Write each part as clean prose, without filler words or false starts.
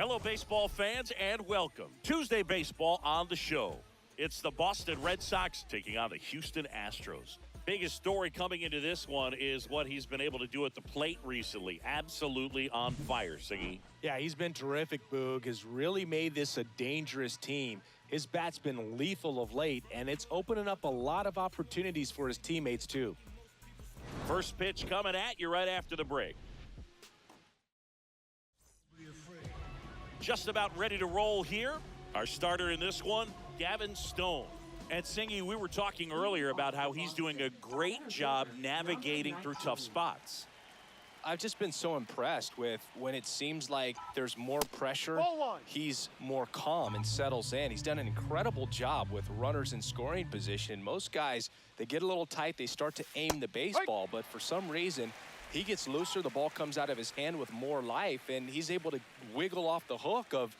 Hello, baseball fans, and welcome. Tuesday baseball on the show. It's the Boston Red Sox taking on the Houston Astros. Biggest story coming into this one is what he's been able to do at the plate recently. Absolutely on fire, Singy. Yeah, he's been terrific, Boog. Has really made this a dangerous team. His bat's been lethal of late, and it's opening up a lot of opportunities for his teammates, too. First pitch coming at you right after the break. Just about ready to roll here. Our starter in this one, Gavin Stone. And Singy, we were talking earlier about how he's doing a great job navigating through tough spots. I've just been so impressed with when it seems like there's more pressure, he's more calm and settles in. He's done an incredible job with runners in scoring position. Most guys, they get a little tight, they start to aim the baseball, but for some reason, he gets looser, the ball comes out of his hand with more life, and he's able to wiggle off the hook of,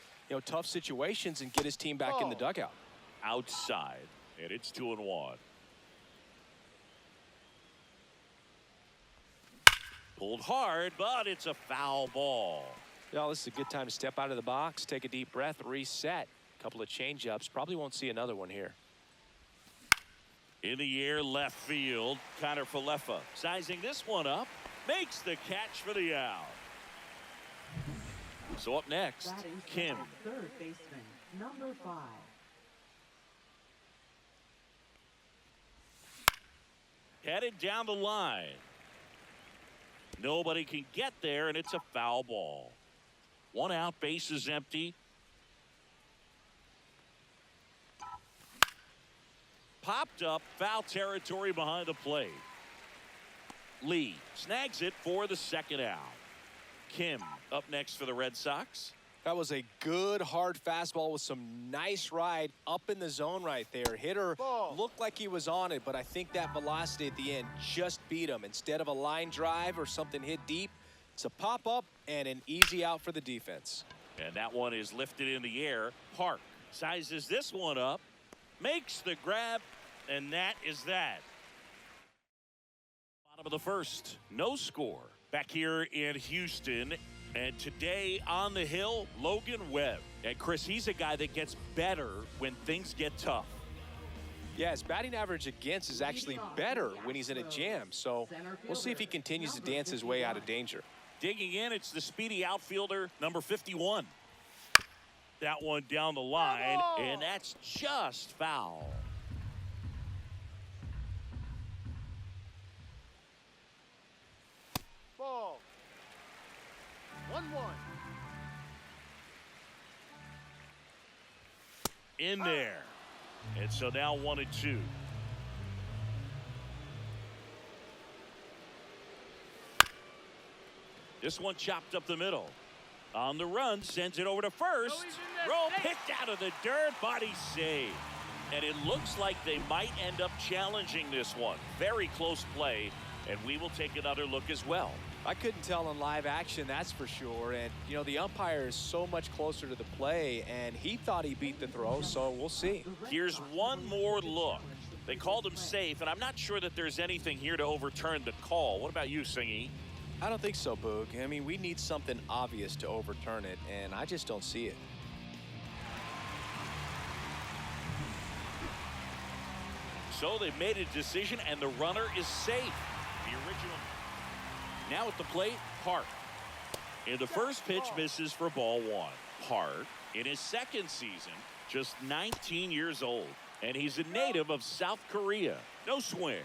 tough situations and get his team back in the dugout. Outside, and it's 2-1. Pulled hard, but it's a foul ball. This is a good time to step out of the box, take a deep breath, reset. A couple of change-ups. Probably won't see another one here. In the air, left field. Connor Falefa sizing this one up. Makes the catch for the out. So up next, Kim. Third baseman, number 5. Headed down the line. Nobody can get there, and it's a foul ball. 1 out, base is empty. Popped up, foul territory behind the plate. Lee snags it for the second out. Kim up next for the Red Sox. That was a good hard fastball with some nice ride up in the zone right there. Hitter looked like he was on it, but I think that velocity at the end just beat him. Instead of a line drive or something hit deep, it's a pop up and an easy out for the defense. And that one is lifted in the air. Park sizes this one up, makes the grab, and that is that. Bottom of the first, no score. Back here in Houston, and today on the hill, Logan Webb. And Chris, he's a guy that gets better when things get tough. Yeah, his batting average against is actually better when he's in a jam. So we'll see if he continues to dance his way out of danger. Digging in, it's the speedy outfielder, number 51. That one down the line, and that's just foul. Ball. 1-1. In there. And so now 1-2. This one chopped up the middle. On the run, sends it over to first. Roll picked out of the dirt, body save. And it looks like they might end up challenging this one. Very close play, and we will take another look as well. I couldn't tell in live action, that's for sure. And, the umpire is so much closer to the play, and he thought he beat the throw, so we'll see. Here's one more look. They called him safe, and I'm not sure that there's anything here to overturn the call. What about you, Singy? I don't think so, Boog. I mean, we need something obvious to overturn it, and I just don't see it. So they made a decision, and the runner is safe. The original. Now at the plate, Park. In the first pitch, misses for ball 1. Park, in his second season, just 19 years old, and he's a native of South Korea. No swing.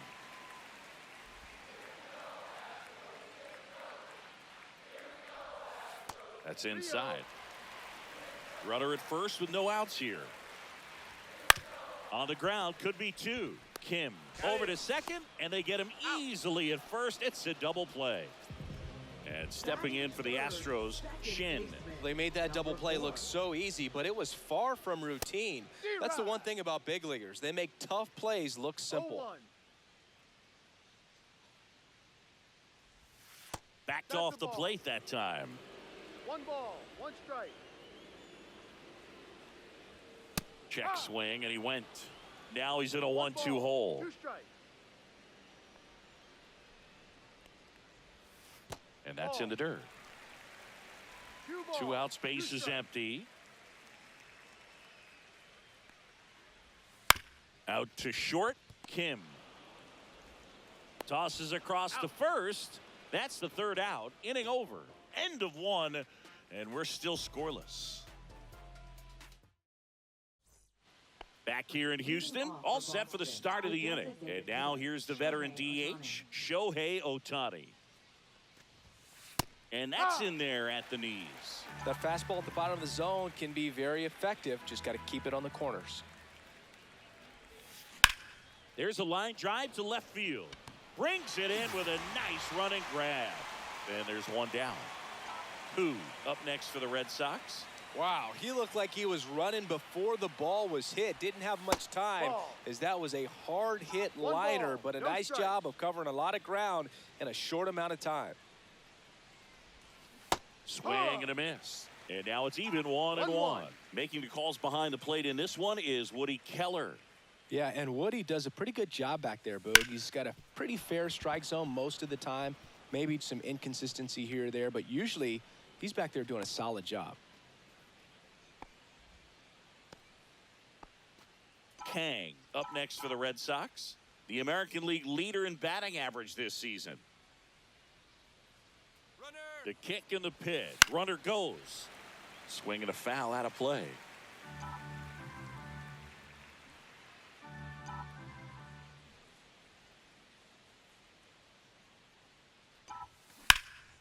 That's inside. Runner at first with no outs here. On the ground, could be 2. Kim over to second, and they get him easily at first. It's a double play. And stepping in for the Astros, Shin. They made that double play look so easy, but it was far from routine. That's the one thing about big leaguers. They make tough plays look simple. Backed off the plate that time. 1 ball, 1 strike. Check swing, and he went. Now he's in a 1-2 hole. 2 strikes. And that's in the dirt. 2 out, space is empty. Out to short, Kim. Tosses across to first. That's the 3rd out. Inning over. End of 1, and we're still scoreless. Back here in Houston, all set for the start of the inning. And now here's the veteran DH, Shohei Ohtani. And that's in there at the knees. That fastball at the bottom of the zone can be very effective. Just got to keep it on the corners. There's a line drive to left field. Brings it in with a nice running grab. And there's one down. Who up next for the Red Sox? Wow, he looked like he was running before the ball was hit. Didn't have much time as that was a hard hit liner, but a nice job of covering a lot of ground in a short amount of time. Swing and a miss. And now it's even 1-1. Making the calls behind the plate in this one is Woody Keller. Yeah, and Woody does a pretty good job back there, Boog. He's got a pretty fair strike zone most of the time. Maybe some inconsistency here or there, but usually he's back there doing a solid job. Kang up next for the Red Sox. The American League leader in batting average this season. Runner. The kick and the pitch. Runner goes. Swing and a foul out of play.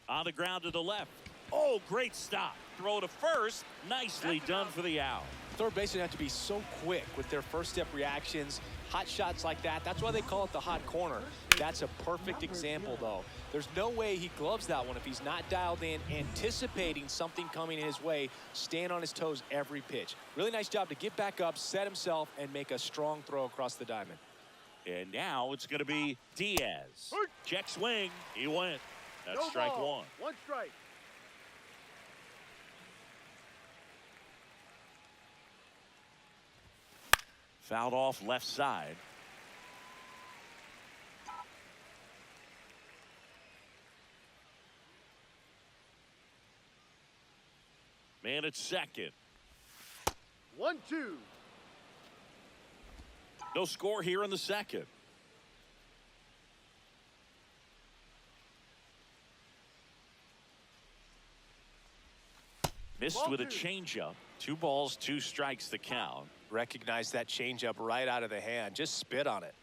On the ground to the left. Oh, great stop. Throw to first. Nicely done for the out. Third basemen have to be so quick with their first step reactions. Hot shots like that. That's why they call it the hot corner. That's a perfect example, though. There's no way he gloves that one if he's not dialed in, anticipating something coming his way, staying on his toes every pitch. Really nice job to get back up, set himself, and make a strong throw across the diamond. And now it's going to be Diaz. Check swing. He went. That's No strike ball. 1. 1 strike. Fouled off left side. Man at second. 1-2. No score here in the second. Missed with a changeup. 2 balls, 2 strikes the count. Recognize that changeup right out of the hand. Just spit on it.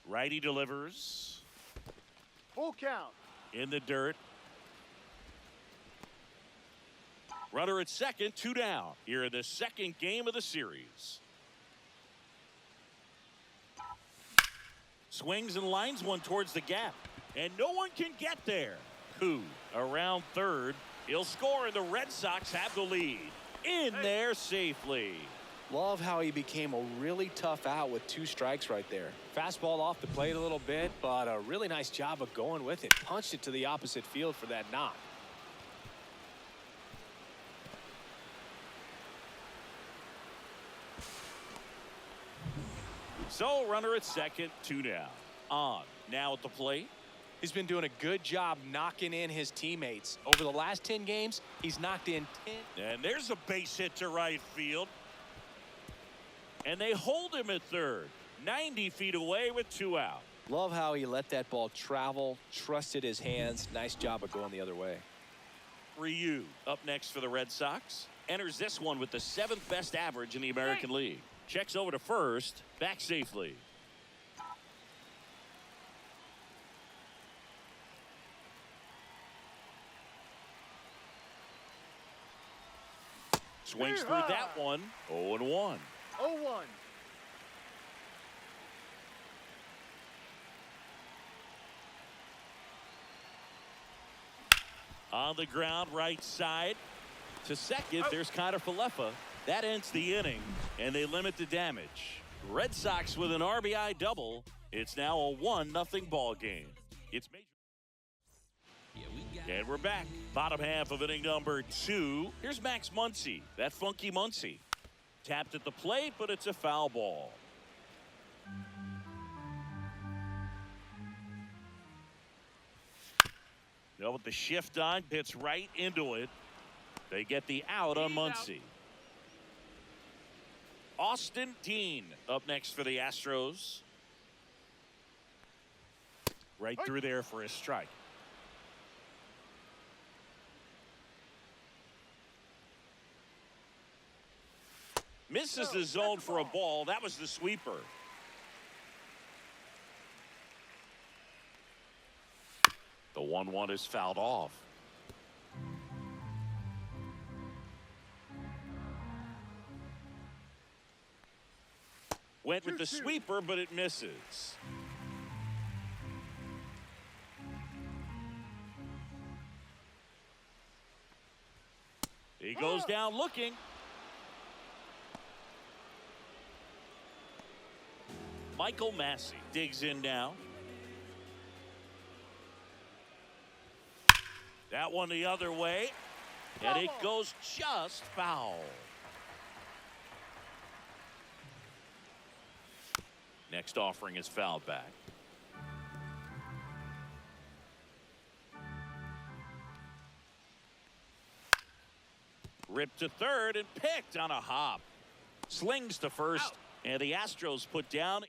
Righty delivers. Full count. In the dirt. Runner at second, 2 down. Here in the second game of the series. Swings and lines one towards the gap. And no one can get there. Koo around third. He'll score and the Red Sox have the lead. In there safely. Love how he became a really tough out with 2 strikes right there. Fastball off the plate a little bit, but a really nice job of going with it. Punched it to the opposite field for that knock. So runner at second, 2 down. On now at the plate. He's been doing a good job knocking in his teammates. Over the last 10 games, he's knocked in 10. And there's a base hit to right field. And they hold him at third. 90 feet away with 2 out. Love how he let that ball travel, trusted his hands. Nice job of going the other way. Ryu up next for the Red Sox. Enters this one with the 7th best average in the American League. Checks over to first, back safely. Swings through that one. 0-1. 0-1. On the ground, right side. To second, there's Connor Falefa. That ends the inning, and they limit the damage. Red Sox with an RBI double. It's now a 1-0 ball game. It's major. And we're back. Bottom half of inning number 2. Here's Max Muncy. That funky Muncy. Tapped at the plate, but it's a foul ball. Now with the shift on, hits right into it. They get the out on Muncy. Austin Dean up next for the Astros. Right through there for a strike. Misses the zone for a ball. That was the sweeper. The 1-1 is fouled off. Went with the sweeper, but it misses. He goes down looking. Michael Massey digs in now. That one the other way. And it goes just foul. Next offering is fouled back. Ripped to third and picked on a hop. Slings to first. And the Astros put down.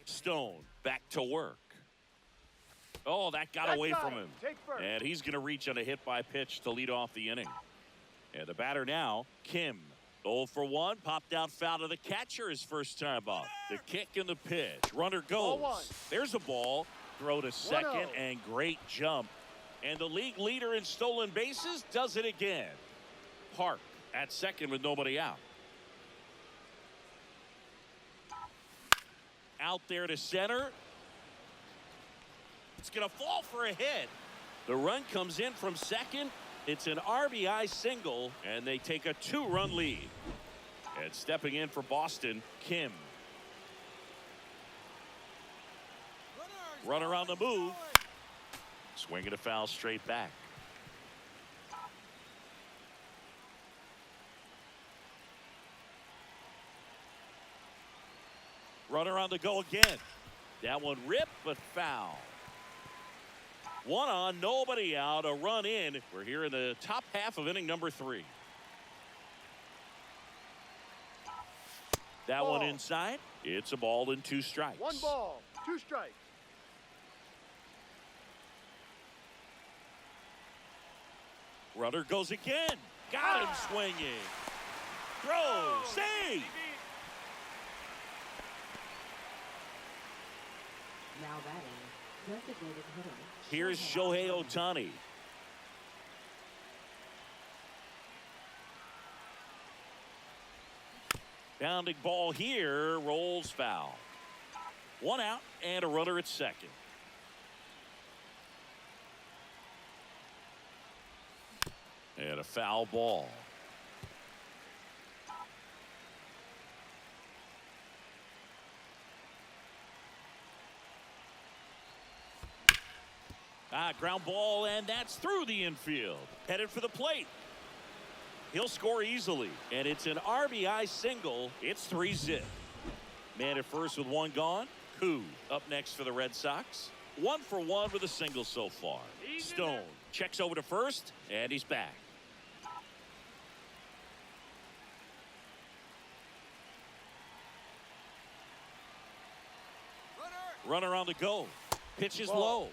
Stone back to work. Oh, that got away from him. And he's going to reach on a hit by pitch to lead off the inning. And the batter now, Kim. 0 for 1. Popped out foul to the catcher his first time up. The kick and the pitch. Runner goes. There's a ball. Throw to second and great jump. And the league leader in stolen bases does it again. Park at second with nobody out. Out there to center. It's going to fall for a hit. The run comes in from second. It's an RBI single, and they take a 2-run lead. And stepping in for Boston, Kim. Runner on the move. Swinging a foul straight back. Runner on the go again. That one ripped, but foul. 1 on, nobody out, a run in. We're here in the top half of inning number 3. That one inside. It's a ball and 2 strikes. 1 ball, 2 strikes. Runner goes again. Got him swinging. Throw, save. Now batting, designated hitter. Here's Shohei Ohtani. Bounding ball here, rolls foul. 1 out and a runner at second. And a foul ball. Ground ball, and that's through the infield. Headed for the plate. He'll score easily, and it's an RBI single. It's 3-zip. Man at first with 1 gone. Koo up next for the Red Sox. 1 for 1 with a single so far. Stone checks over to first, and he's back. Runner on the go. Pitch is low.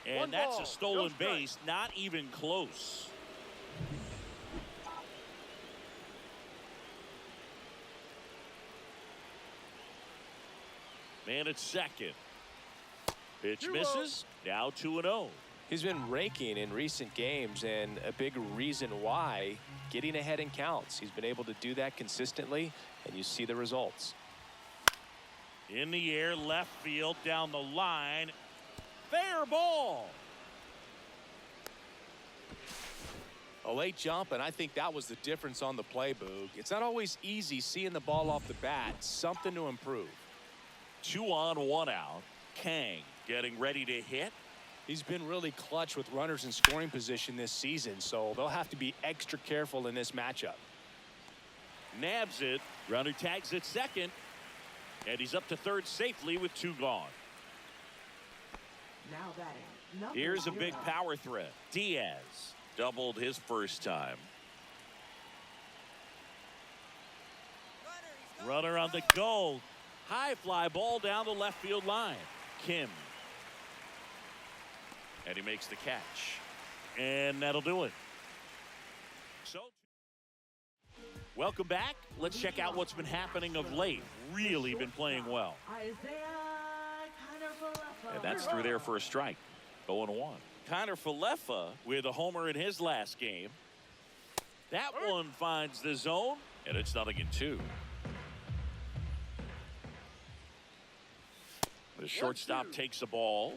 And that's a stolen base, not even close. Man at second. Pitch misses. Now 2-0. He's been raking in recent games, and a big reason why, getting ahead in counts. He's been able to do that consistently, and you see the results. In the air, left field, down the line. Fair ball. A late jump, and I think that was the difference on the play, Boog. It's not always easy seeing the ball off the bat. Something to improve. 2 on, 1 out. Kang getting ready to hit. He's been really clutch with runners in scoring position this season, so they'll have to be extra careful in this matchup. Nabs it. Runner tags at second. And he's up to third safely with 2 gone. Now batting, number Here's a 0. big power threat. Diaz doubled his first time. Runner on the go. High fly ball down the left field line. Kim. And he makes the catch. And that'll do it. So, welcome back. Let's check out what's been happening of late. Really been playing well. And that's through there for a strike. 0-1. Connor Falefa with a homer in his last game. That one finds the zone, and it's 0-2. The shortstop takes the ball.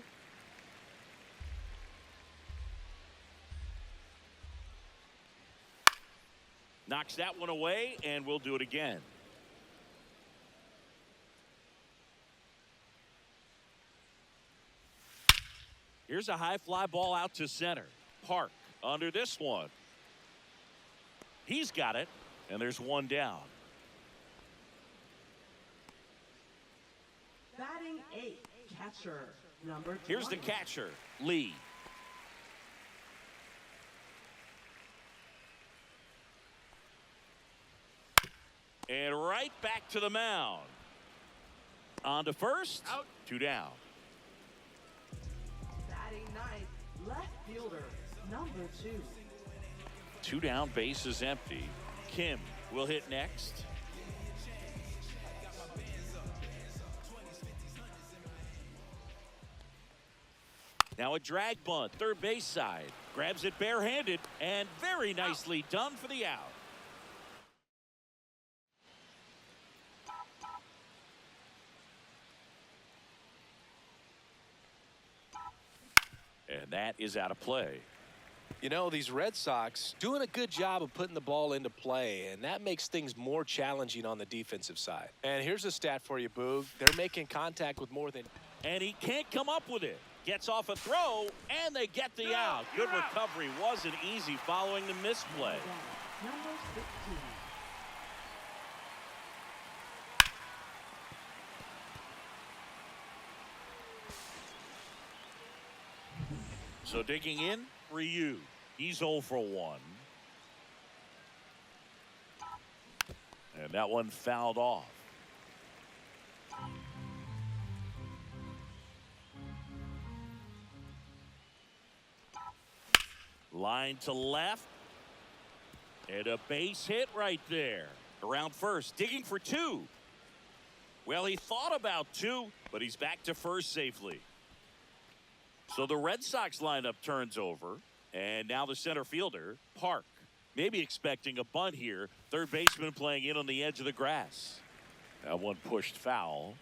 Knocks that one away, and we'll do it again. Here's a high fly ball out to center. Park under this one. He's got it, and there's 1 down. Batting 8, catcher, number 20. Here's the catcher, Lee. And right back to the mound. On to first. Out. 2 down. Batting 9th, left fielder, number 2. 2 down, base is empty. Kim will hit next. Now a drag bunt, third base side. Grabs it barehanded, and very nicely done for the out. And that is out of play. You know, these Red Sox doing a good job of putting the ball into play, and that makes things more challenging on the defensive side. And here's a stat for you, Boog. They're making contact with more than... And he can't come up with it. Gets off a throw, and they get the out. Good recovery. Wasn't easy following the misplay. Number 16. So digging in, Ryu. He's 0 for 1. And that one fouled off. Line to left. And a base hit right there. Around first, digging for 2. Well, he thought about 2, but he's back to first safely. So the Red Sox lineup turns over, and now the center fielder, Park. Maybe expecting a bunt here. Third baseman playing in on the edge of the grass. That one pushed foul.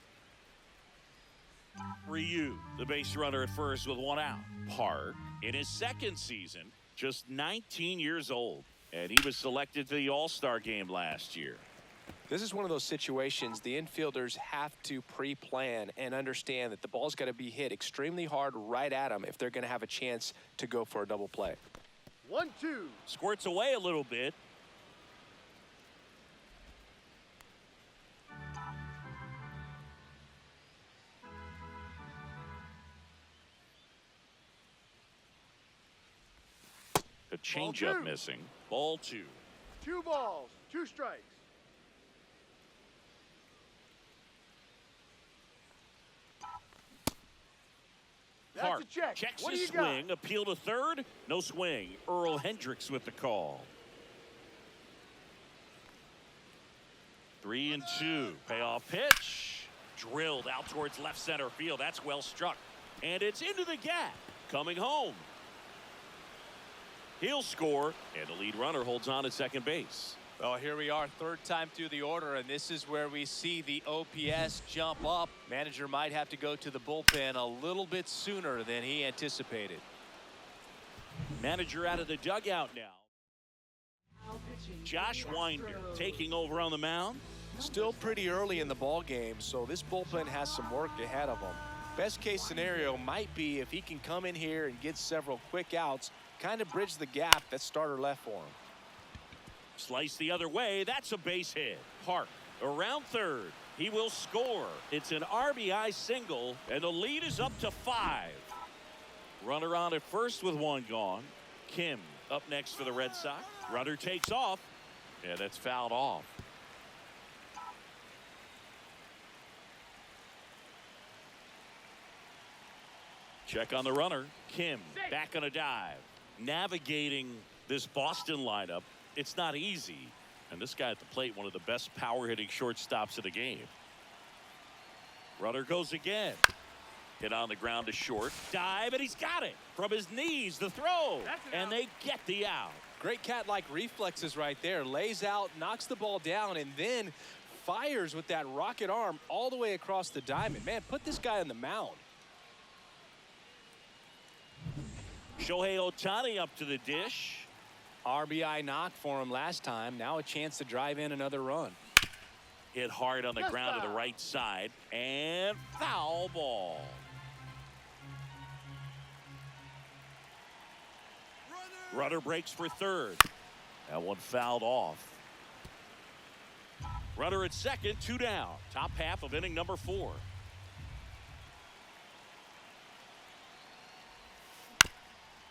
Ryu, the base runner at first with 1 out. Park, in his second season, just 19 years old, and he was selected to the All-Star game last year. This is one of those situations the infielders have to pre-plan and understand that the ball's got to be hit extremely hard right at them if they're going to have a chance to go for a double play. 1-2. Squirts away a little bit. The changeup missing. Ball 2. 2 balls, 2 strikes. Park That's a check. checks What do his you got? swing. Appeal to third. No swing. Earl Hendricks with the call. 3-2. Payoff pitch. Drilled out towards left center field. That's well struck. And it's into the gap. Coming home. He'll score. And the lead runner holds on at second base. Well, here we are, third time through the order, and this is where we see the OPS jump up. Manager might have to go to the bullpen a little bit sooner than he anticipated. Manager out of the dugout now. Josh Winder taking over on the mound. Still pretty early in the ball game, so this bullpen has some work ahead of them. Best case scenario might be if he can come in here and get several quick outs, kind of bridge the gap that starter left for him. Slice the other way. That's a base hit. Park around third. He will score. It's an RBI single, and the lead is up to 5. Runner on at first with one gone. Kim up next for the Red Sox. Runner takes off, and it's fouled off. Check on the runner. Kim back on a dive. Navigating this Boston lineup, it's not easy. And this guy at the plate, one of the best power-hitting shortstops of the game. Runner goes again. Hit on the ground to short. Dive, and he's got it. From his knees, the throw. And they get the out. Great cat-like reflexes right there. Lays out, knocks the ball down, and then fires with that rocket arm all the way across the diamond. Man, put this guy on the mound. Shohei Ohtani up to the dish. RBI knock for him last time. Now a chance to drive in another run. Hit hard on the ground to the right side. And foul ball. Runner breaks for third. That one fouled off. Runner at second, 2 down. Top half of inning number 4.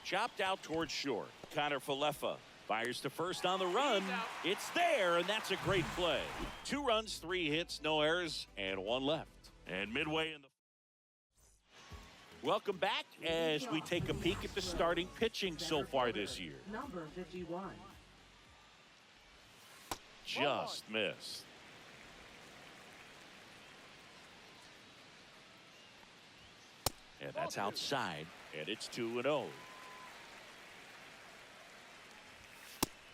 Chopped out towards short. Connor Falefa fires to first on the run. It's there, and that's a great play. 2 runs, 3 hits, no errors, and 1 left. And midway in the... Welcome back as we take a peek at the starting pitching so far this year. Number 51. Just missed. And that's outside, and it's 2-0.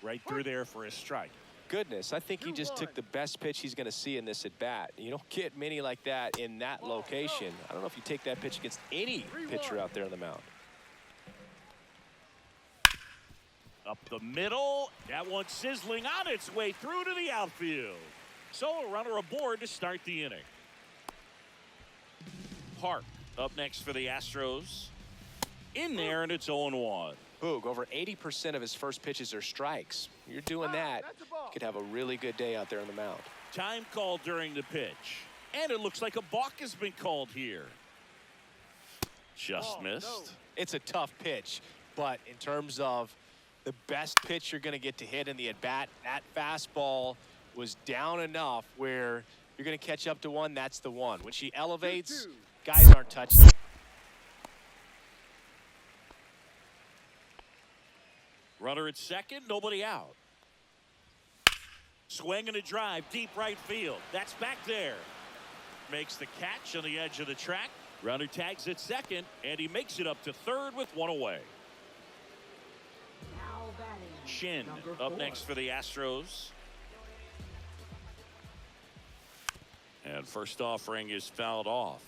Right through there for a strike. Goodness, I think he just took the best pitch he's going to see in this at-bat. You don't get many like that in that location. I don't know if you take that pitch against any pitcher out there on the mound. Up the middle. That one sizzling on its way through to the outfield. So a runner aboard to start the inning. Park up next for the Astros. In there, and it's 0-1. Boog, over 80% of his first pitches are strikes. You're doing that, you could have a really good day out there on the mound. Time called during the pitch. And it looks like a balk has been called here. Just missed. It's a tough pitch, but in terms of the best pitch you're going to get to hit in the at-bat, that fastball was down enough where you're going to catch up to one, that's the one. When she elevates, guys aren't touching it. Runner at second, nobody out. Swing and a drive, deep right field. That's back there. Makes the catch on the edge of the track. Runner tags at second, and he makes it up to third with 1 away. Now batting. Shin Number up 4. next for the Astros. And first offering is fouled off.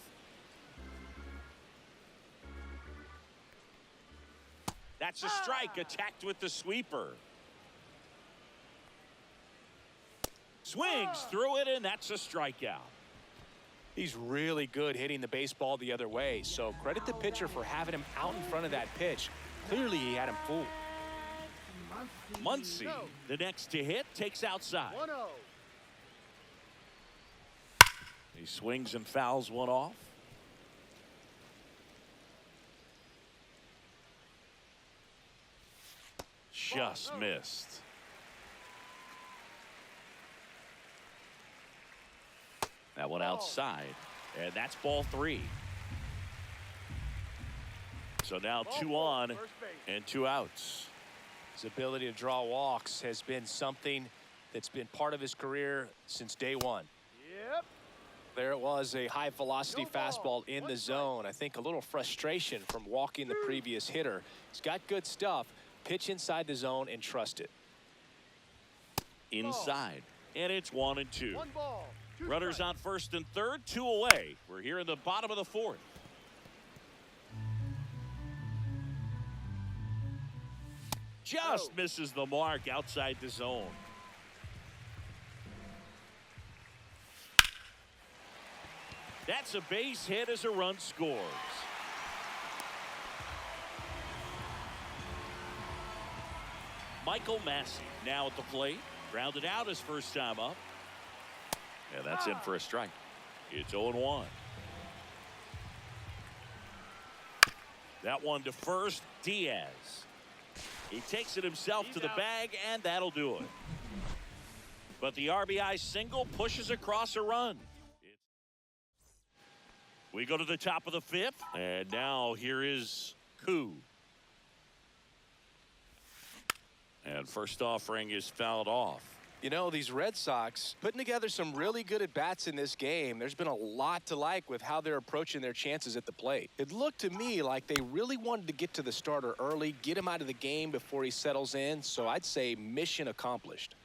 That's a strike, attacked with the sweeper. Swings through it, and that's a strikeout. He's really good hitting the baseball the other way, so credit the pitcher for having him out in front of that pitch. Clearly, he had him fooled. Muncy, the next to hit, takes outside. 1-0. He swings and fouls one off. Just missed. That one outside, and that's ball 3. So now 2 on and 2 outs. His ability to draw walks has been something that's been part of his career since day one. Yep. There it was, a high velocity fastball in the zone. I think a little frustration from walking the previous hitter. He's got good stuff. Pitch inside the zone and trust it. Inside, and it's 1-2. 1 ball. 2 Runners strikes. on first and third, 2 away. We're here in the bottom of the 4th. Just misses the mark outside the zone. That's a base hit as a run scores. Michael Massey now at the plate. Grounded out his first time up. And that's in for a strike. It's 0-1. That one to first, Diaz. He takes it himself to the bag, and that'll do it. But the RBI single pushes across a run. We go to the top of the fifth, and now here is Koo. And first offering is fouled off. You know, these Red Sox putting together some really good at-bats in this game. There's been a lot to like with how they're approaching their chances at the plate. It looked to me like they really wanted to get to the starter early, get him out of the game before he settles in. So I'd say mission accomplished.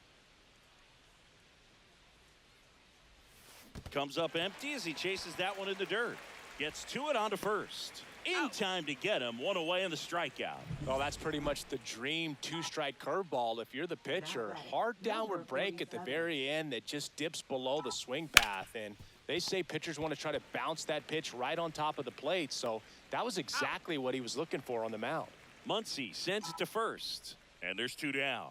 Comes up empty as he chases that one in the dirt. Gets to it onto first. In time to get him. One away in the strikeout. Oh, that's pretty much the dream two-strike curveball if you're the pitcher. Hard downward break at the very end that just dips below the swing path. And they say pitchers want to try to bounce that pitch right on top of the plate. So that was exactly what he was looking for on the mound. Muncy sends it to first. And there's two down.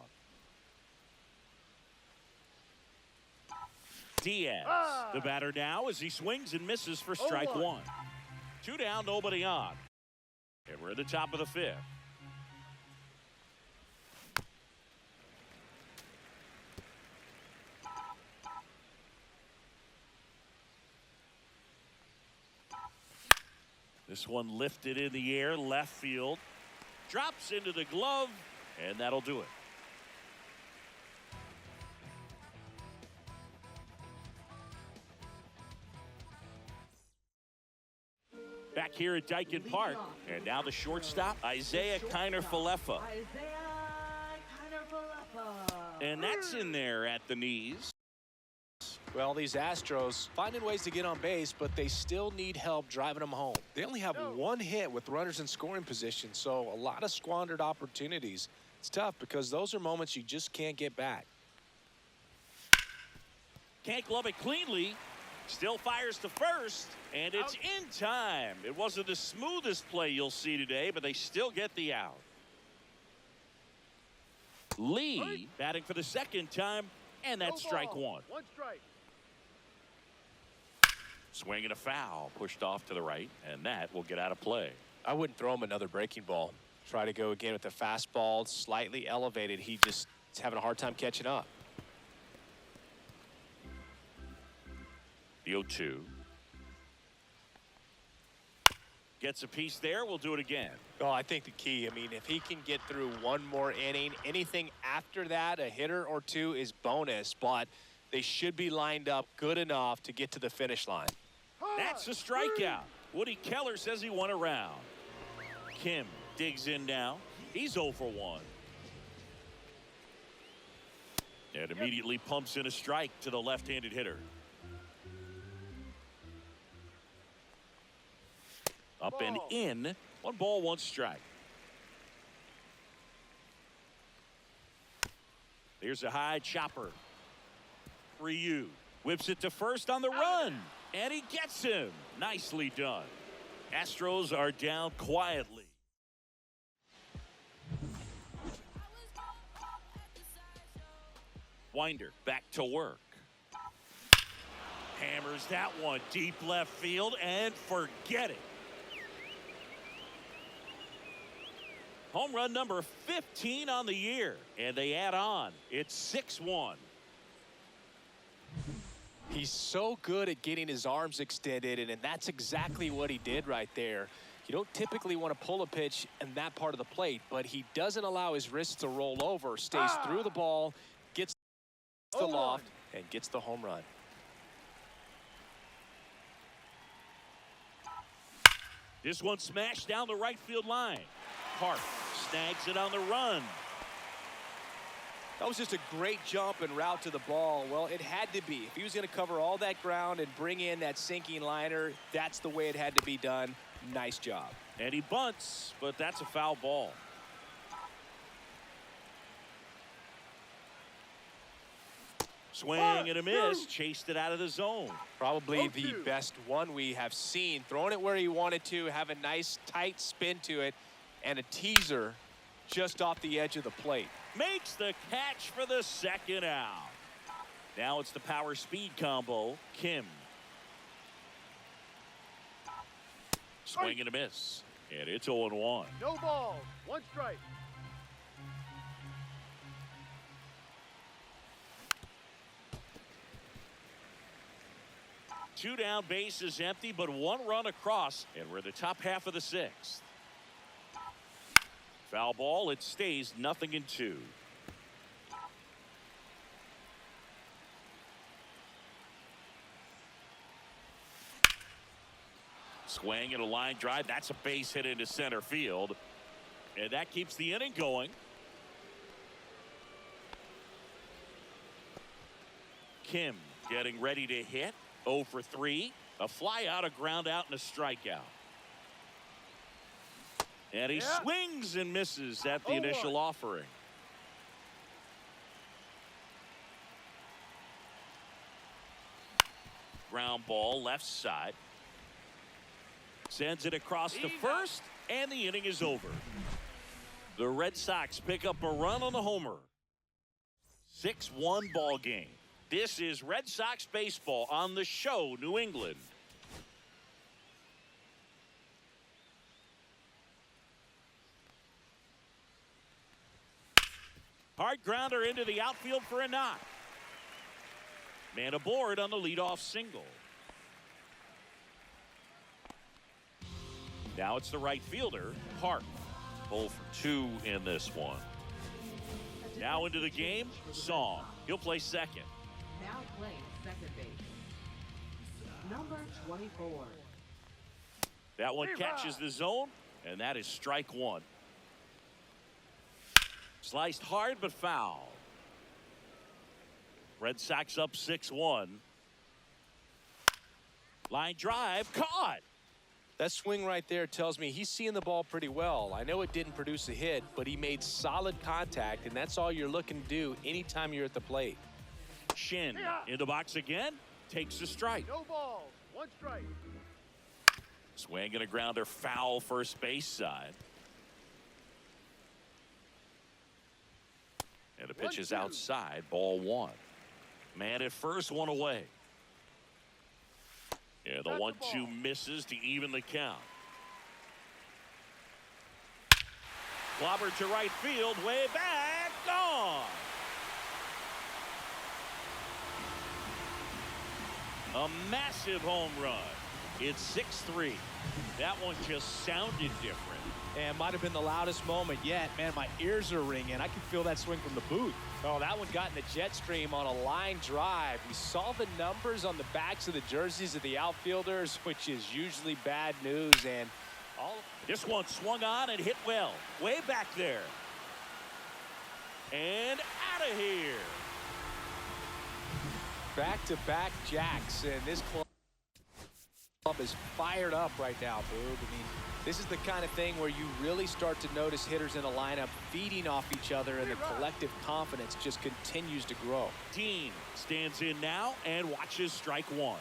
Diaz, the batter now as he swings and misses for strike one. Two down, nobody on. And we're at the top of the fifth. This one lifted in the air, left field. Drops into the glove, and that'll do it. Back here at Dyken Park, and now the shortstop, Isaiah Kiner-Falefa. And that's in there at the knees. Well, these Astros finding ways to get on base, but they still need help driving them home. They only have one hit with runners in scoring position, so a lot of squandered opportunities. It's tough because those are moments you just can't get back. Can't glove it cleanly. Still fires to first, and it's in time. It wasn't the smoothest play you'll see today, but they still get the out. Lee batting for the second time, and that's strike one. One strike. Swing and a foul, pushed off to the right, and that will get out of play. I wouldn't throw him another breaking ball. Try to go again with the fastball, slightly elevated. He just is having a hard time catching up. The 0-2. Gets a piece there. We'll do it again. Oh, I think the key, I mean, if he can get through one more inning, anything after that, a hitter or two is bonus, but they should be lined up good enough to get to the finish line. That's a strikeout. Woody Keller says he won a round. Kim digs in now. He's 0 for 1. And immediately pumps in a strike to the left-handed hitter. Up and in. 1 ball, 1 strike. There's a high chopper. Ryu whips it to first on the run. And he gets him. Nicely done. Astros are down quietly. Winder back to work. Hammers that one deep left field and forget it. Home run number 15 on the year, and they add on. It's 6-1. He's so good at getting his arms extended, and that's exactly what he did right there. You don't typically want to pull a pitch in that part of the plate, but he doesn't allow his wrists to roll over, stays through the ball, gets the loft, and gets the home run. This one smashed down the right field line. Park snags it on the run. That was just a great jump and route to the ball. Well, it had to be. If he was going to cover all that ground and bring in that sinking liner, that's the way it had to be done. Nice job. And he bunts, but that's a foul ball. Swing and a miss. Chased it out of the zone. Probably the 0-2. best one we have seen. Throwing it where he wanted to, have a nice tight spin to it, and a teaser just off the edge of the plate. Makes the catch for the second out. Now it's the power speed combo. Kim. Swing and a miss. And it's 0-1. No balls. 1 strike. Two down, base is empty, but 1 run across, and we're in the top half of the 6th. Foul ball, it stays 0-2. Swing and a line drive. That's a base hit into center field. And that keeps the inning going. Kim getting ready to hit. 0 for 3. A fly out, a ground out, and a strikeout. And he swings and misses at the initial offering. Ground ball left side. Sends it across to first, and the inning is over. The Red Sox pick up a run on the homer. 6-1 ball game. This is Red Sox baseball on the show, New England. Hard grounder into the outfield for a knock. Man aboard on the leadoff single. Now it's the right fielder, Park. 0 for 2 in this one. Now into the game, Song. He'll play second. Now playing second base. Number 24. That one catches the zone, and that is strike 1. Sliced hard but foul. Red Sox up 6-1. Line drive, caught. That swing right there tells me he's seeing the ball pretty well. I know it didn't produce a hit, but he made solid contact, and that's all you're looking to do anytime you're at the plate. Shin in the box again, takes a strike. No balls. 1 strike. Swing and a grounder, foul first base side. And the pitch is 1-2. outside, ball 1. Man at first, 1 away. Yeah, the 1-2 misses to even the count. Clobber to right field, way back, gone. A massive home run. It's 6-3. That one just sounded different. And might have been the loudest moment yet. Man, my ears are ringing. I can feel that swing from the booth. Oh, that one got in the jet stream on a line drive. We saw the numbers on the backs of the jerseys of the outfielders, which is usually bad news. And This one swung on and hit well. Way back there. And out of here. back-to-back jacks, and this club is fired up right now, Boog. I mean, this is the kind of thing where you really start to notice hitters in a lineup feeding off each other, and the collective confidence just continues to grow. Dean stands in now and watches strike 1.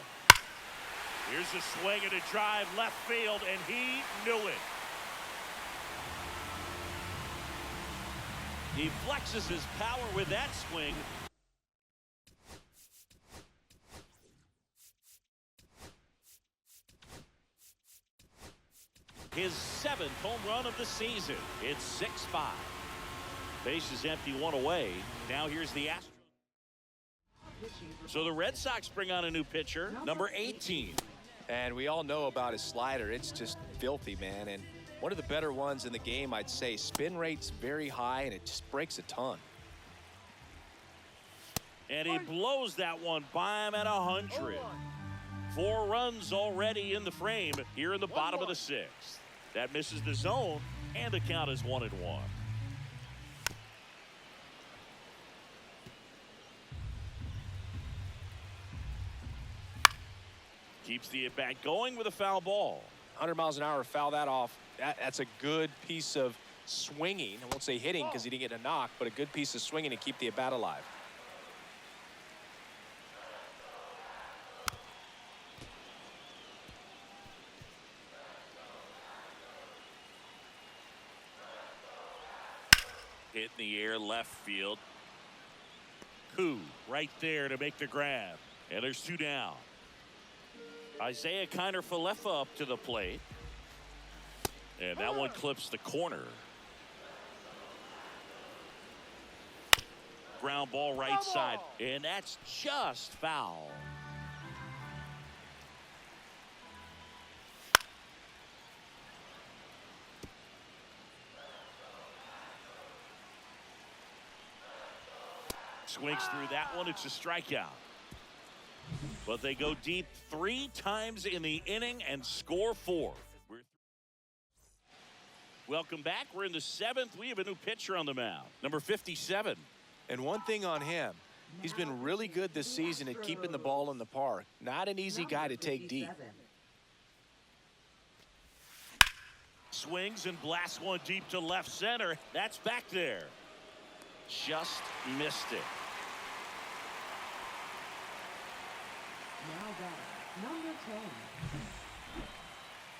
Here's a swing and a drive left field, and he knew it. He flexes his power with that swing. His 7th home run of the season. It's 6-5. Base is empty, 1 away. Now here's the Astros. So the Red Sox bring on a new pitcher, number 18. And we all know about his slider. It's just filthy, man. And one of the better ones in the game, I'd say. Spin rate's very high, and it just breaks a ton. And he blows that one by him at 100. 4 runs already in the frame here in the bottom of the 6th. That misses the zone, and the count is 1-1. Keeps the at-bat going with a foul ball. 100 miles an hour, foul that off. That's a good piece of swinging. I won't say hitting because he didn't get a knock, but a good piece of swinging to keep the at-bat alive. Hit in the air left field. Koo right there to make the grab. And there's 2 down. Isaiah Kiner-Falefa up to the plate. And that one clips the corner. Ground ball right side. And that's just foul. Swings through that one. It's a strikeout. But they go deep 3 times in the inning and score 4. Welcome back. We're in the 7th. We have a new pitcher on the mound. Number 57. And one thing on him, he's been really good this season at keeping the ball in the park. Not an easy guy to take deep. Swings and blasts one deep to left center. That's back there. Just missed it. Now batting, number 10.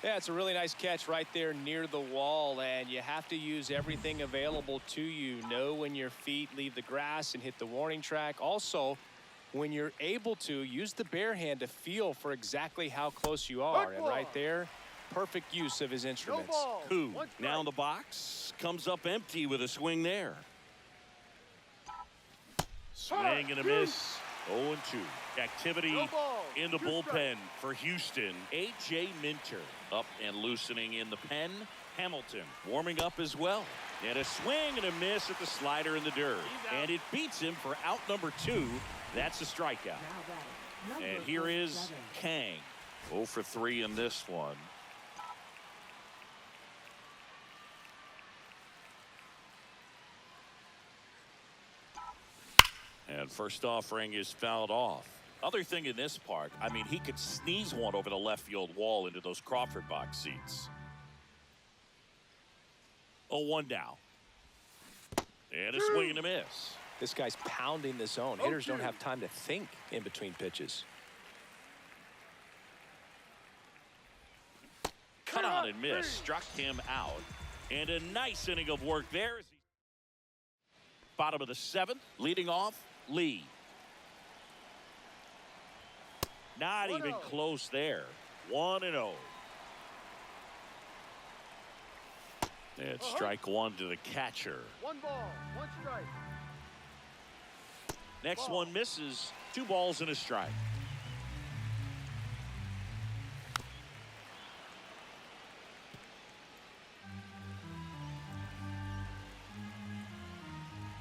Yeah, it's a really nice catch right there near the wall, and you have to use everything available to you. Know when your feet leave the grass and hit the warning track. Also, when you're able to, use the bare hand to feel for exactly how close you are. And right there, perfect use of his instruments. Koo now in the box. Comes up empty with a swing there. Swing and a miss. 0-2. Activity in the bullpen for Houston. A.J. Minter up and loosening in the pen. Hamilton warming up as well. And a swing and a miss at the slider in the dirt. And it beats him for out number 2. That's a strikeout. And here is Kang. 0 for 3 in this one. And first offering is fouled off. Other thing in this park, I mean, he could sneeze one over the left field wall into those Crawford box seats. 0-1 now. And a swing and a miss. This guy's pounding the zone. Hitters don't have time to think in between pitches. Cut on and miss. Struck him out. And a nice inning of work there. Bottom of the 7th. Leading off, Lee. Not even close there. 1-0. And strike 1 to the catcher. 1 ball, 1 strike. Next one misses. 2 balls and a strike.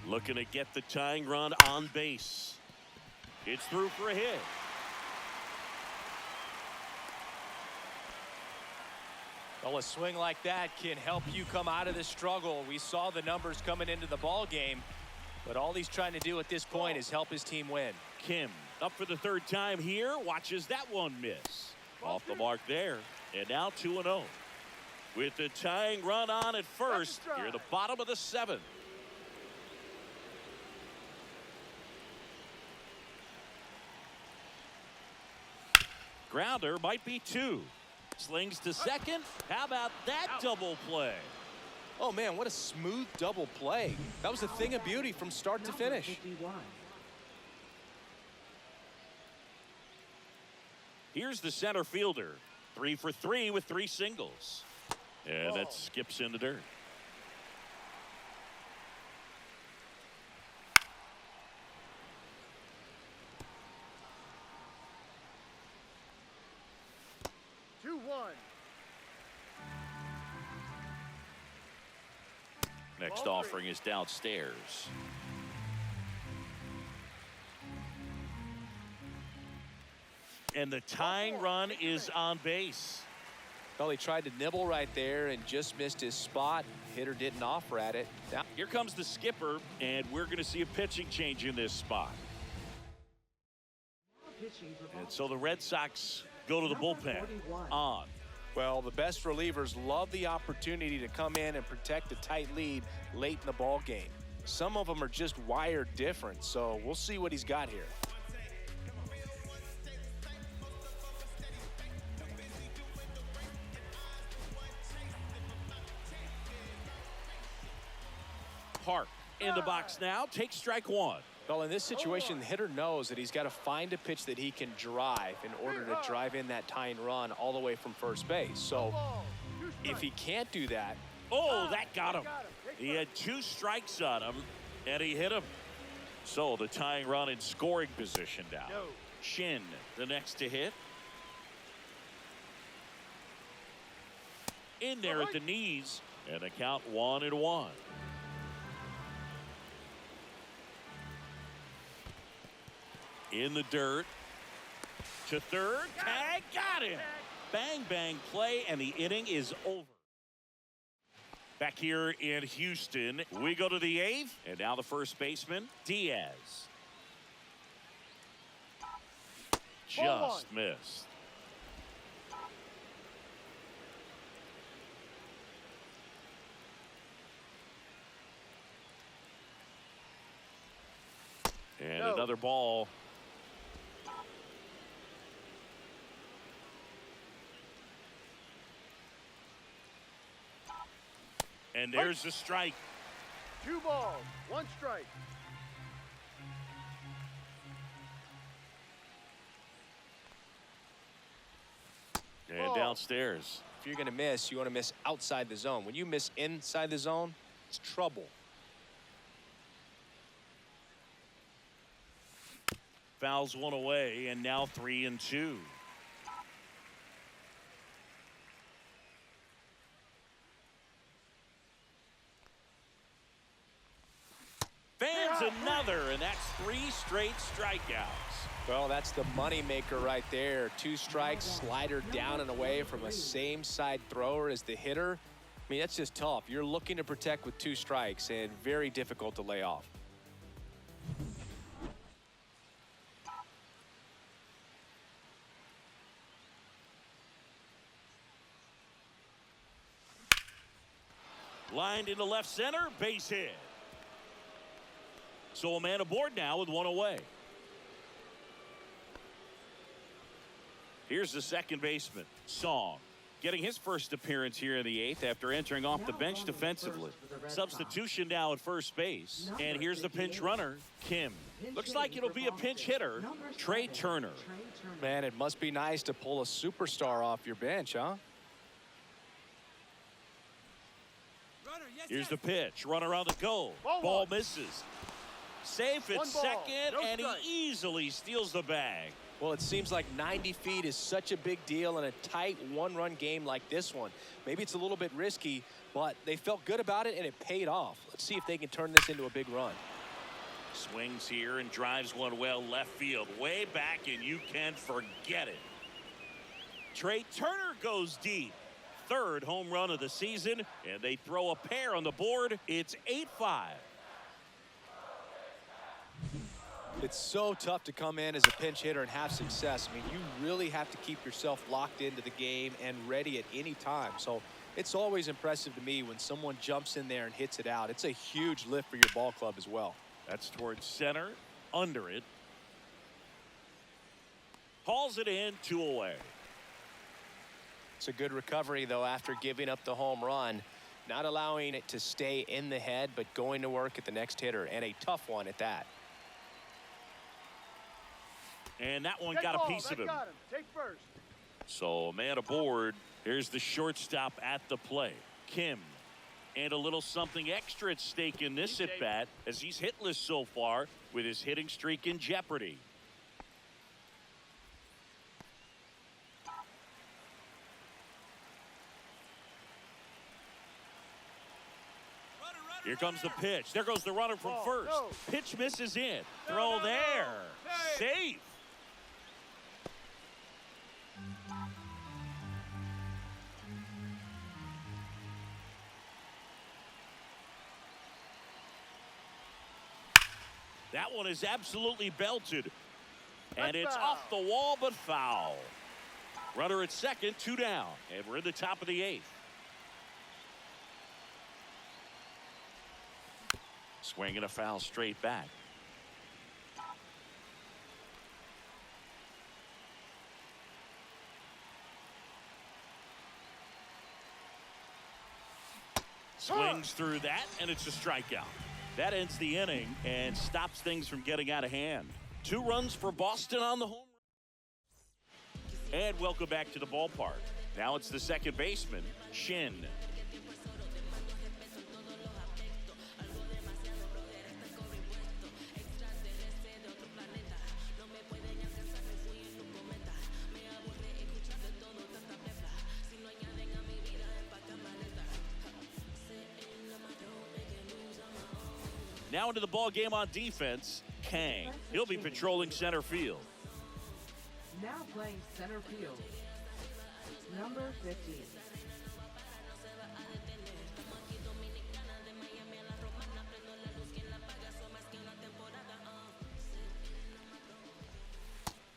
Looking to get the tying run on base. It's through for a hit. Well, a swing like that can help you come out of the struggle. We saw the numbers coming into the ball game, but all he's trying to do at this point is help his team win. Kim up for the 3rd time here. Watches that one miss. Off the mark there. And now 2-0. With the tying run on at first. Here at the bottom of the 7th. Grounder might be 2. Slings to second. How about that double play? Oh, man, what a smooth double play. That was a thing of beauty from start to finish. 51. Here's the center fielder. 3 for 3 with 3 singles. And that skips in the dirt. Next offering is downstairs. And the tying run is on base. Well, he tried to nibble right there and just missed his spot. Hitter didn't offer at it. Now, here comes the skipper, and we're going to see a pitching change in this spot. And so the Red Sox go to the bullpen. On. Well, the best relievers love the opportunity to come in and protect a tight lead late in the ball game. Some of them are just wired different, so we'll see what he's got here. Park In the box now, take strike one. Well, in this situation, the hitter knows that he's got to find a pitch that he can drive in order to drive in that tying run all the way from first base. So if he can't do that. Oh, that got him. He had 2 strikes on him, and he hit him. So the tying run in scoring position now. Shin, the next to hit. In there at the knees, and a count 1-1. In the dirt. To third. Tag. Got him. Bang, bang play, and the inning is over. Back here in Houston, we go to the 8th, and now the first baseman, Diaz. Just missed. And another ball. And there's the strike. 2 balls, 1 strike. And downstairs. If you're going to miss, you want to miss outside the zone. When you miss inside the zone, it's trouble. Fouls one away, and now 3-2. Fans another, and that's 3 straight strikeouts. Well, that's the money maker right there. 2 strikes, slider down and away from a same side thrower as the hitter. I mean, that's just tough. You're looking to protect with 2 strikes, and very difficult to lay off. Lined into left center, base hit. So a man aboard now with 1 away. Here's the second baseman, Song, getting his first appearance here in the 8th after entering off the bench defensively. Substitution now at first base. And here's the pinch runner, Kim. Looks like it'll be a pinch hitter, Trey Turner. Man, it must be nice to pull a superstar off your bench, huh? Here's the pitch. Runner on the go. Ball misses. Safe at second, and he easily steals the bag. Well, it seems like 90 feet is such a big deal in a tight 1-run game like this one. Maybe it's a little bit risky, but they felt good about it, and it paid off. Let's see if they can turn this into a big run. Swings here and drives one well left field. Way back, and you can forget it. Trey Turner goes deep. 3rd home run of the season, and they throw a pair on the board. It's 8-5. It's so tough to come in as a pinch hitter and have success. I mean, you really have to keep yourself locked into the game and ready at any time. So it's always impressive to me when someone jumps in there and hits it out. It's a huge lift for your ball club as well. That's towards center, under it. Hauls it in, 2 away. It's a good recovery, though, after giving up the home run. Not allowing it to stay in the head, but going to work at the next hitter, and a tough one at that. And that one got a piece of him. Take first. So, man aboard. Here's the shortstop at the plate, Kim. And a little something extra at stake in this at-bat, as he's hitless so far with his hitting streak in jeopardy. Here comes the pitch. There goes the runner from first. Pitch misses in. Throw there. Safe. That one is absolutely belted. And it's off the wall, but foul. Runner at second, 2 down. And we're in the top of the 8th. Swinging a foul straight back. Swings through that, and it's a strikeout. That ends the inning and stops things from getting out of hand. 2 runs for Boston on the home run. And welcome back to the ballpark. Now it's the second baseman, Shin. Now into the ball game on defense, Kang. He'll be patrolling center field. Now playing center field, number 50.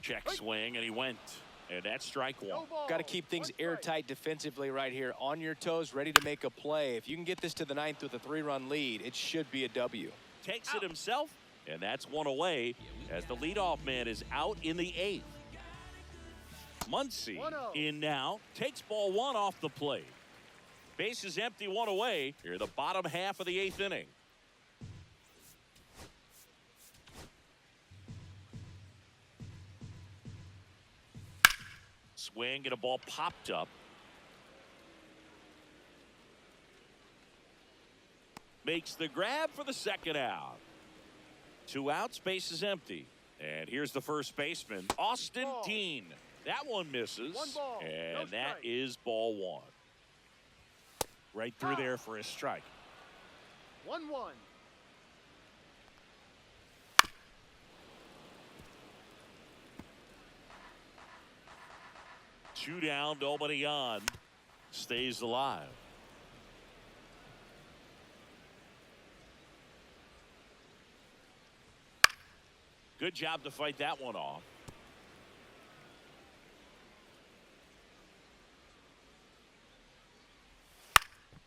Check swing, and he went. And that's strike 1. Got to keep things airtight defensively right here. On your toes, ready to make a play. If you can get this to the 9th with a 3-run lead, it should be a W. Takes it himself, and that's 1 away as the leadoff man is out in the 8th. Muncy in now, takes ball 1 off the plate. Base is empty, 1 away. Here the bottom half of the 8th inning. Swing and a ball popped up. Makes the grab for the second out. 2 outs, base is empty. And here's the first baseman, Austin Dean. That one misses. 1 ball, and no that strike. is ball 1. Right through there for a strike. 1-1. 2 down, nobody on. Stays alive. Good job to fight that one off.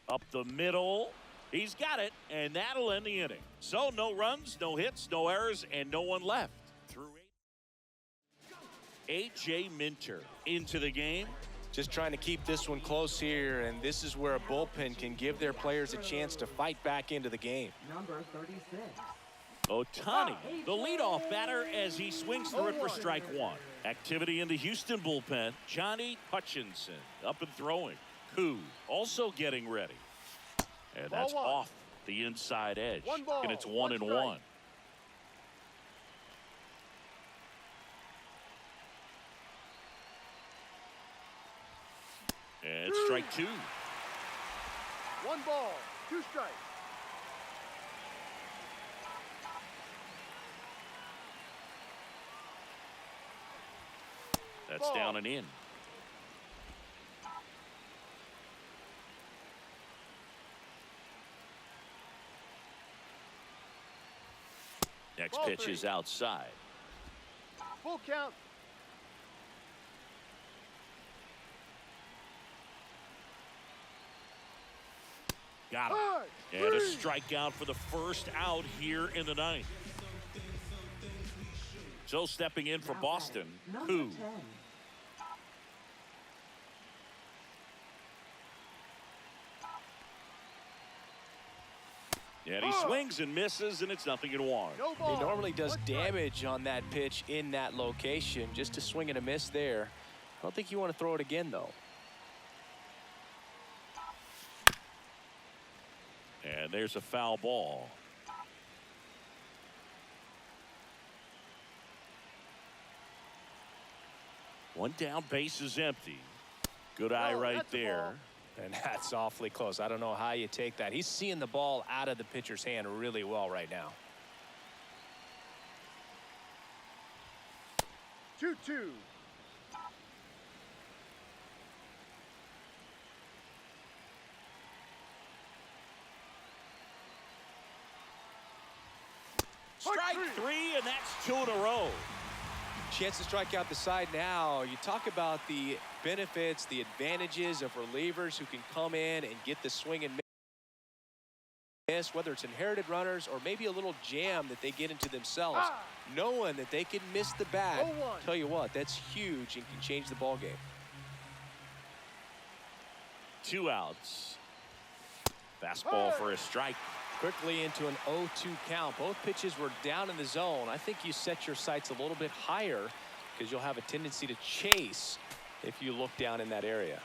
Up the middle. He's got it, and that'll end the inning. So no runs, no hits, no errors, and no one left. Through 8. A.J. Minter into the game. Just trying to keep this one close here, and this is where a bullpen can give their players a chance to fight back into the game. Number 36. Otani, the leadoff batter as he swings through it for strike 1. Activity in the Houston bullpen. Johnny Hutchinson up and throwing. Koo also getting ready. And that's Ball 1. off the inside edge. 1 ball, And it's 1 1-1. strike. And strike 2. 1 ball, 2 strikes. That's down and in. Next Ball pitch 3. is outside. Full count. Got him. Hard. And a 3. strikeout for the first out here in the 9th. So stepping in for Now Boston, number Koo. 10. And he swings and misses, and it's 0-1. No He ball. normally does 1 strike. damage on that pitch in that location. Just to swing and a miss there. I don't think you want to throw it again, though. And there's a foul ball. One down, base is empty. Good eye Oh, right that's a there. ball. And that's awfully close. I don't know how you take that. He's seeing the ball out of the pitcher's hand really well right now. 2-2. Strike 3, and that's 2 in a row. Chance to strike out the side now. You talk about the benefits, the advantages of relievers who can come in and get the swing and miss, whether it's inherited runners or maybe a little jam that they get into themselves. Knowing that they can miss the bat, 0-1. tell you what, that's huge and can change the ball game. 2 outs. Fastball for a strike. Quickly into an 0-2 count. Both pitches were down in the zone. I think you set your sights a little bit higher because you'll have a tendency to chase if you look down in that area.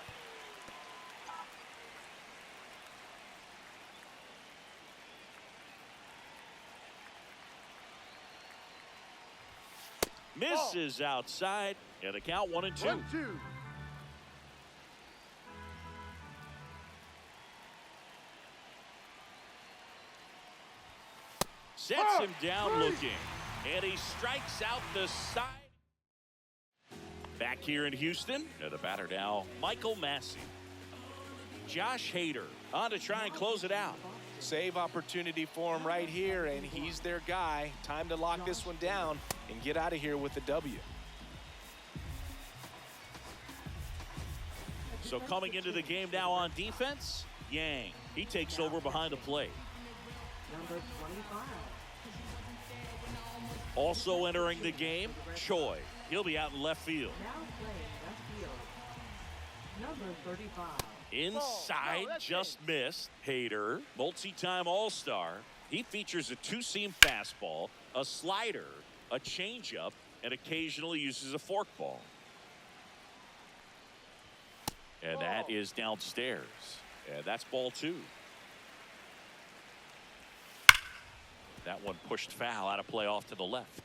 Misses outside, and a count 1-2. 1-2. Sets him down looking, and he strikes out the side. Back here in Houston, and the batter now, Michael Massey. Josh Hader on to try and close it out. Save opportunity for him right here, and he's their guy. Time to lock this one down and get out of here with the W. So coming into the game now on defense, Yang. He takes over behind the plate. Number 25. Also entering the game, Choi. He'll be out in left field. Now playing left field. Number 35. Inside, that's just missed. Hader, multi-time All-Star. He features a two-seam fastball, a slider, a changeup, and occasionally uses a forkball. And that is downstairs. And that's ball 2. That one pushed foul, out of play off to the left.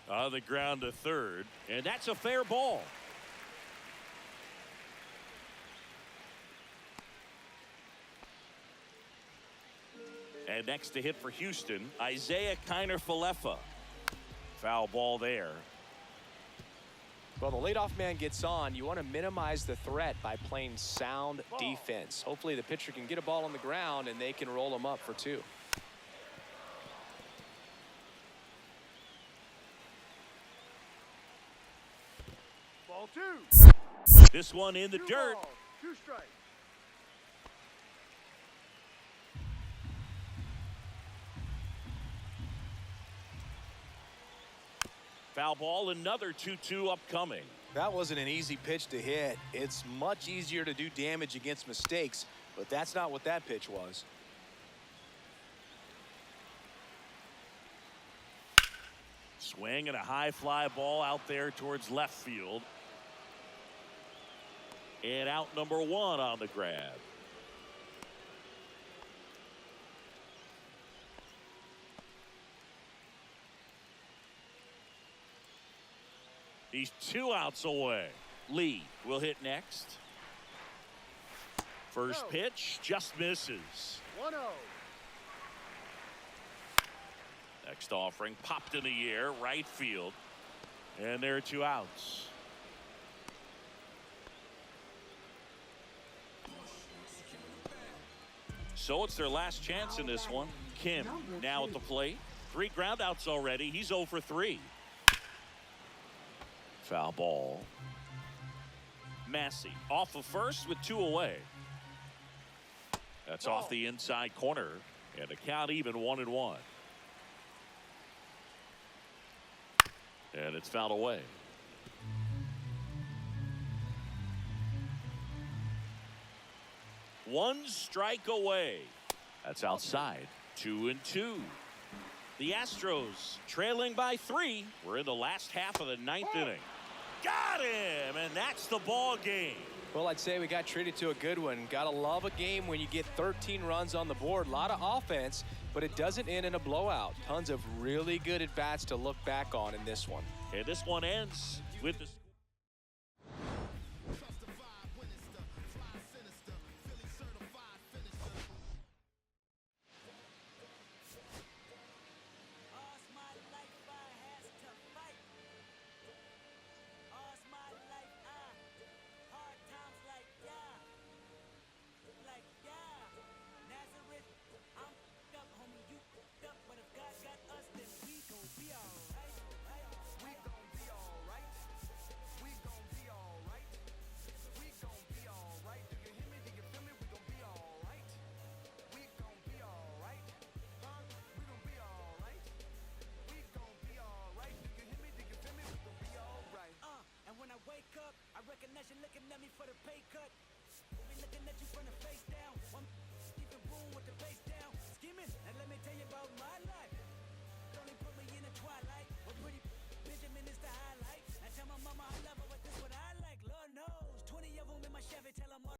On the ground to third, and that's a fair ball. And next to hit for Houston, Isaiah Kiner-Falefa. Foul ball there. Well, the leadoff man gets on. You want to minimize the threat by playing sound defense. Hopefully the pitcher can get a ball on the ground and they can roll him up for 2. Ball 2. This one in the 2 dirt. balls, 2 strikes. Foul ball, another 2-2 upcoming. That wasn't an easy pitch to hit. It's much easier to do damage against mistakes, but that's not what that pitch was. Swing and a high fly ball out there towards left field. And out number 1 on the grab. He's 2 outs away. Lee will hit next. First pitch just misses. 1-0. Next offering popped in the air, right field. And there are 2 outs. So it's their last chance in this one. Kim now at the plate. 3 groundouts already. He's 0 for 3. Foul ball. Massey off of first with 2 away. That's off the inside corner. And the count even 1-1. And it's fouled away. One strike away. That's outside. 2-2. The Astros trailing by 3. We're in the last half of the 9th inning. Got him, and that's the ball game. Well, I'd say we got treated to a good one. Gotta love a game when you get 13 runs on the board. A lot of offense, but it doesn't end in a blowout. Tons of really good at-bats to look back on in this one. And this one ends with the